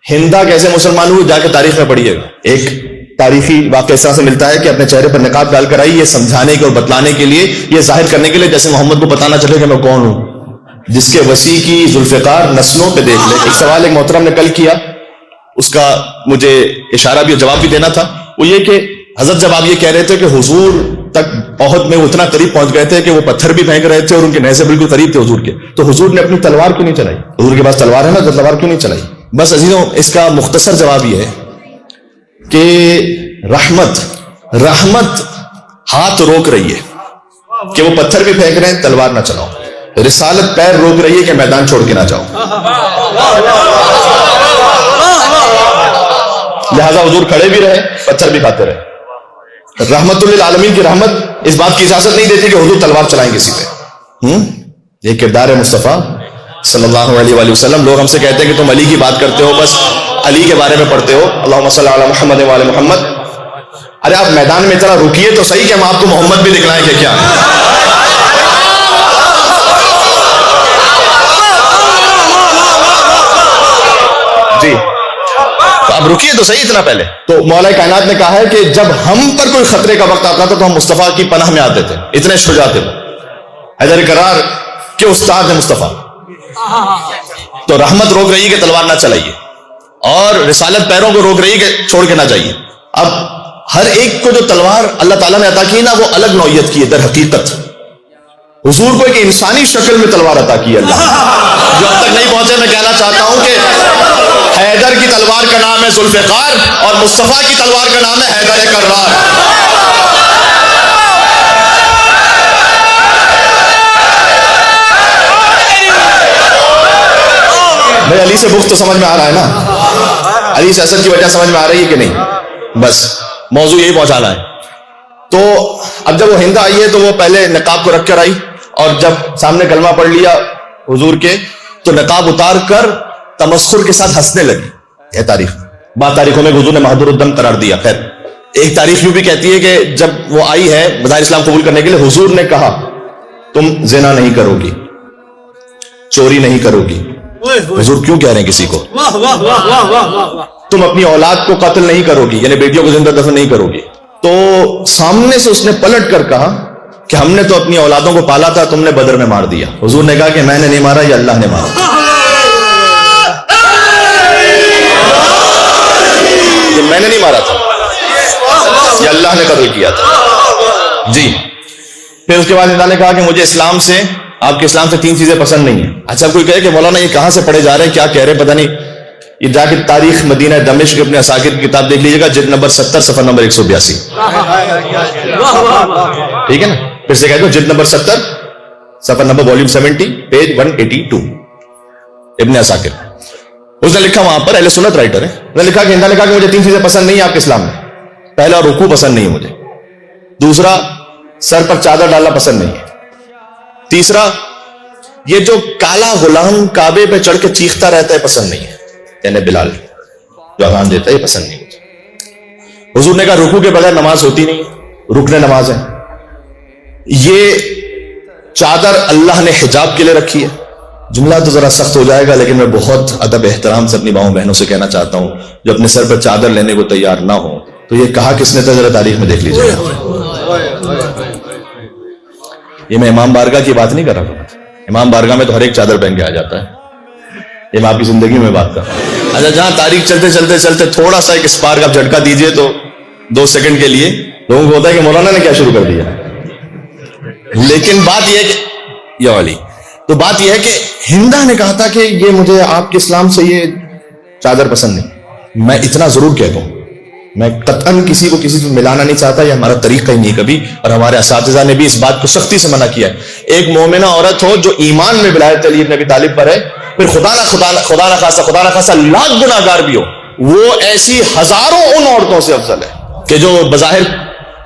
ہندا کیسے مسلمان ہوئی جا کے تاریخ میں پڑھیے گا. ایک تاریخی واقعہ اس طرح سے ملتا ہے کہ اپنے چہرے پر نقاب ڈال کر آئی، یہ سمجھانے کے اور بتلانے کے لیے، یہ ظاہر کرنے کے لیے جیسے محمد کو بتانا چلے کہ میں کون ہوں. جس کے وسیع کی ذوالفقار نسلوں پہ دیکھ لے. ایک سوال ایک محترم نے کل کیا، اس کا مجھے اشارہ بھی اور جواب بھی دینا تھا. وہ یہ کہ حضرت جب آپ یہ کہہ رہے تھے کہ حضور تک احد میں وہ اتنا قریب پہنچ گئے تھے کہ وہ پتھر بھی پھینک رہے تھے اور ان کے نیزے بالکل قریب تھے حضور کے، تو حضور نے اپنی تلوار کیوں نہیں چلائی؟ حضور کے پاس تلوار ہے نا، تو تلوار کیوں نہیں چلائی؟ بس عزیزوں، اس کا مختصر جواب یہ ہے کہ رحمت ہاتھ روک رہی ہے کہ وہ پتھر بھی پھینک رہے ہیں، تلوار نہ چلاؤ. رسالت پیر روک رہی ہے کہ میدان چھوڑ کے نہ جاؤ. لہذا حضور کھڑے بھی رہے، پتھر بھی کھاتے رہے. رحمت للعالمین کی رحمت اس بات کی اجازت نہیں دیتی کہ حضور تلوار چلائیں کسی پہ. یہ کردار ہے مصطفیٰ صلی اللہ علیہ وآلہ وسلم. لوگ ہم سے کہتے ہیں کہ تم علی کی بات کرتے ہو، بس علی کے بارے میں پڑھتے ہو، اللہم صلی علی محمد وآل محمد. ارے آپ میدان میں اتنا رکیے تو صحیح کہ ہم آپ کو محمد بھی دکھلائیں کہ کیا. جی تو آپ رکیے تو صحیح اتنا پہلے. تو مولا کائنات نے کہا ہے کہ جب ہم پر کوئی خطرے کا وقت آتا تھا تو ہم مصطفیٰ کی پناہ میں آتے تھے. اتنے شجاع تھے. حیدر کرار کے استاد ہیں مصطفیٰ. تو رحمت روک رہی ہے کہ تلوار نہ چلائیے، اور رسالت پیروں کو روک رہی ہے کہ چھوڑ کے نہ جائیے. اب ہر ایک کو جو تلوار اللہ تعالیٰ نے عطا کی نا، وہ الگ نوعیت کی ہے. در حقیقت حضور کو ایک انسانی شکل میں تلوار عطا کی ہے اللہ. جو اب تک نہیں پہنچے، میں کہنا چاہتا ہوں کہ حیدر کی تلوار کا نام ہے ذوالفقار، اور مصطفیٰ کی تلوار کا نام ہے حیدر کرار. بھائی علی سے بغض تو سمجھ میں آ رہا ہے نا، علی سے حسد کی وجہ سمجھ میں آ رہی ہے کہ نہیں؟ بس موضوع یہی پہنچانا ہے. تو اب جب وہ ہند آئی ہے تو وہ پہلے نقاب کو رکھ کر آئی، اور جب سامنے کلمہ پڑھ لیا حضور کے تو نقاب اتار کر تمسخر کے ساتھ ہنسنے لگی. یہ تاریخ بعض تاریخوں میں حضور نے مہدور الدم قرار دیا. خیر، ایک تاریخ یوں بھی کہتی ہے کہ جب وہ آئی ہے بظاہر اسلام قبول کرنے کے لیے، حضور نے کہا تم زنا نہیں کرو گی، چوری نہیں کرو گی. حضور کیوں کہہ رہے ہیں کسی کو؟ تم اپنی اولاد کو قتل نہیں کرو گی، یعنی بیٹیوں کو زندہ دفن نہیں کرو گی. تو سامنے سے اس نے پلٹ کر کہا کہ ہم نے تو اپنی اولادوں کو پالا تھا، تم نے بدر میں مار دیا. حضور نے کہا کہ میں نے نہیں مارا، یہ اللہ نے مارا. یہ میں نے نہیں مارا تھا، یہ اللہ نے قتل کیا تھا. جی پھر اس کے بعد اللہ نے کہا کہ مجھے اسلام سے، آپ کے اسلام سے 3 چیزیں پسند نہیں ہیں. اچھا کوئی کہے کہ مولانا یہ کہاں سے پڑھے جا رہے ہیں، کیا کہہ رہے ہیں پتہ نہیں. یہ جا کے تاریخ مدینہ دمشق اپنے اساکر کی کتاب دیکھ لیجیے گا، جلد نمبر 70 صفحہ نمبر 182. ٹھیک ہے نا، پھر سے کہہ دو، جلد نمبر 70 صفحہ نمبر والیوم 70 پیج 182 ابن اساکر. اس نے لکھا وہاں پر، اہل سنت رائٹر ہے، اس نے لکھا کہ ہندا نے کہا کہ مجھے 3 چیزیں پسند نہیں ہیں آپ کے اسلام میں. پہلا، رکوع پسند نہیں ہے مجھے. دوسرا، سر پر چادر ڈالنا پسند نہیں ہے. تیسرا، یہ جو کالا غلام کعبے پہ چڑھ کے چیختا رہتا ہے پسند نہیں ہے، یعنی بلال جو اذان دیتا ہے، یہ پسند نہیں مجھے. حضور نے کہا رکوع کے بغیر نماز ہوتی نہیں، رکن نماز ہے. یہ چادر اللہ نے حجاب کے لیے رکھی ہے. جملہ تو ذرا سخت ہو جائے گا، لیکن میں بہت ادب احترام سے اپنی ماؤں بہنوں سے کہنا چاہتا ہوں، جو اپنے سر پر چادر لینے کو تیار نہ ہو تو یہ کہا کس نے تھا، ذرا تاریخ میں دیکھ لیجیے. یہ میں امام بارگاہ کی بات نہیں کر رہا تھا. امام بارگاہ میں تو ہر ایک چادر پہن کے آ جاتا ہے. یہ میں آپ کی زندگی میں بات کر رہا ہوں. اچھا جہاں تاریخ چلتے چلتے چلتے تھوڑا سا ایک اسپارک آپ جھٹکا دیجئے تو 2 سیکنڈ کے لیے لوگوں کو ہوتا ہے کہ مولانا نے کیا شروع کر دیا. لیکن بات یہ ہے کہ یہ والی تو بات یہ ہے کہ ہندا نے کہا تھا کہ یہ مجھے آپ کے اسلام سے یہ چادر پسند نہیں. میں اتنا ضرور کہتا ہوں، میں قطعاً کسی کو کسی سے ملانا نہیں چاہتا، یہ ہمارا طریقہ ہی نہیں کبھی، اور ہمارے اساتذہ نے بھی اس بات کو سختی سے منع کیا ہے. ایک مومنہ عورت ہو جو ایمان میں ولایت علی بن ابی طالب پر ہے، پھر خدا نہ خاصہ لاکھ گناہگار بھی ہو، وہ ایسی ہزاروں ان عورتوں سے افضل ہے کہ جو بظاہر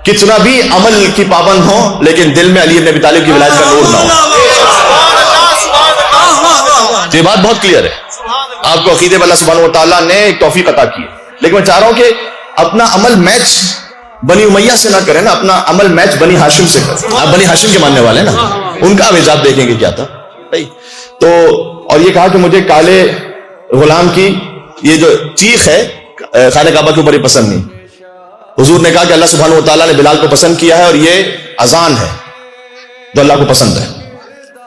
کتنا بھی عمل کی پابند ہو لیکن دل میں علی بن ابی طالب کی ولایت کا نور نہ ہو. یہ بات بہت کلیئر ہے. آپ کو عقیدے میں اللہ سبحانہ و تعالیٰ نے ایک توفیق عطا کی ہے، لیکن میں چاہ رہا ہوں کہ اپنا عمل میچ بنی امیہ سے نہ کریں نا، اپنا عمل میچ بنی ہاشم سے کریں. آپ بنی ہاشم کے ماننے والے نا، ان کا حجاب دیکھیں گے کیا تھا. تو اور یہ کہا کہ مجھے کالے غلام کی یہ جو چیخ ہے خانہ کعبہ کے اوپر ہی پسند نہیں. حضور نے کہا کہ اللہ سبحانہ و تعالیٰ نے بلال کو پسند کیا ہے اور یہ اذان ہے جو اللہ کو پسند ہے.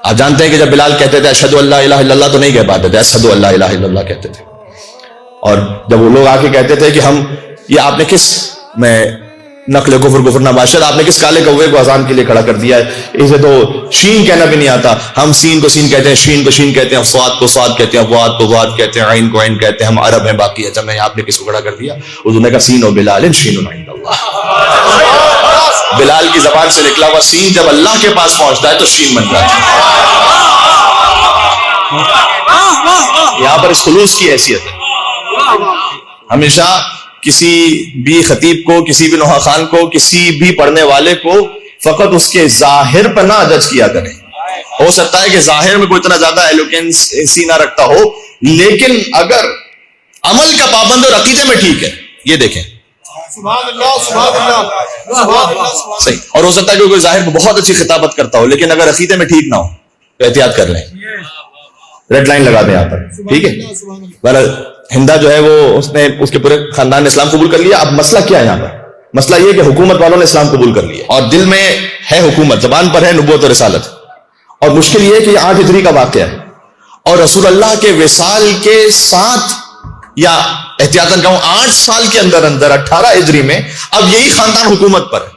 آپ جانتے ہیں کہ جب بلال کہتے تھے اشہدو ان لا الہ الا اللہ تو نہیں کہہ پاتے تھے, اشہدو ان لا الہ الا اللہ کہتے تھے. اور جب وہ لوگ آ کے کہتے تھے کہ ہم یہ آپ نے کس میں نقل کفر نباشر آپ نے کس کالے کوے کو اذان کے لیے کھڑا کر دیا ہے, اسے تو شین کہنا بھی نہیں آتا, ہم سین کو سین کہتے ہیں, شین کو شین کہتے ہیں, صاد کو صاد کہتے ہیں, واد کو واد کہتے ہیں, عین کو عین کہتے ہیں, ہم عرب ہیں باقی ہے. میں آپ نے کس کو کھڑا کر دیا؟ حضور نے کہا سین و بلال شین عند اللہ. بلال کی زبان سے نکلا ہوا سین جب اللہ کے پاس پہنچتا ہے تو شین بن جاتا ہے. یہاں پر اس خلوص کی حیثیت ہے. ہمیشہ کسی بھی خطیب کو, کسی بھی نوحہ خان کو, کسی بھی پڑھنے والے کو فقط اس کے ظاہر پر نہ جج کیا کریں. ہو سکتا ہے کہ ظاہر میں کوئی اتنا زیادہ ایلوکینسی نہ رکھتا ہو, لیکن اگر عمل کا پابند اور عقیدے میں ٹھیک ہے, یہ دیکھیں سبحان اللہ سبحان اللہ صحیح. اور ہو سکتا ہے کہ کوئی ظاہر کو بہت اچھی خطابت کرتا ہو, لیکن اگر عقیدے میں ٹھیک نہ ہو تو احتیاط کر لیں, ریڈ لائن لگا دیں یہاں پر, ٹھیک ہے. ہندا جو ہے وہ اس کے پورے خاندان نے اسلام قبول کر لیا. اب مسئلہ کیا ہے یہاں پر؟ مسئلہ یہ کہ حکومت والوں نے اسلام قبول کر لیا اور دل میں ہے حکومت, زبان پر ہے نبوت و رسالت. اور مشکل یہ ہے کہ یہ 8 ہجری کا واقعہ ہے اور رسول اللہ کے وصال کے 7 یا احتیاطاً کہوں 8 سال کے اندر 18 ہجری میں اب یہی خاندان حکومت پر ہے.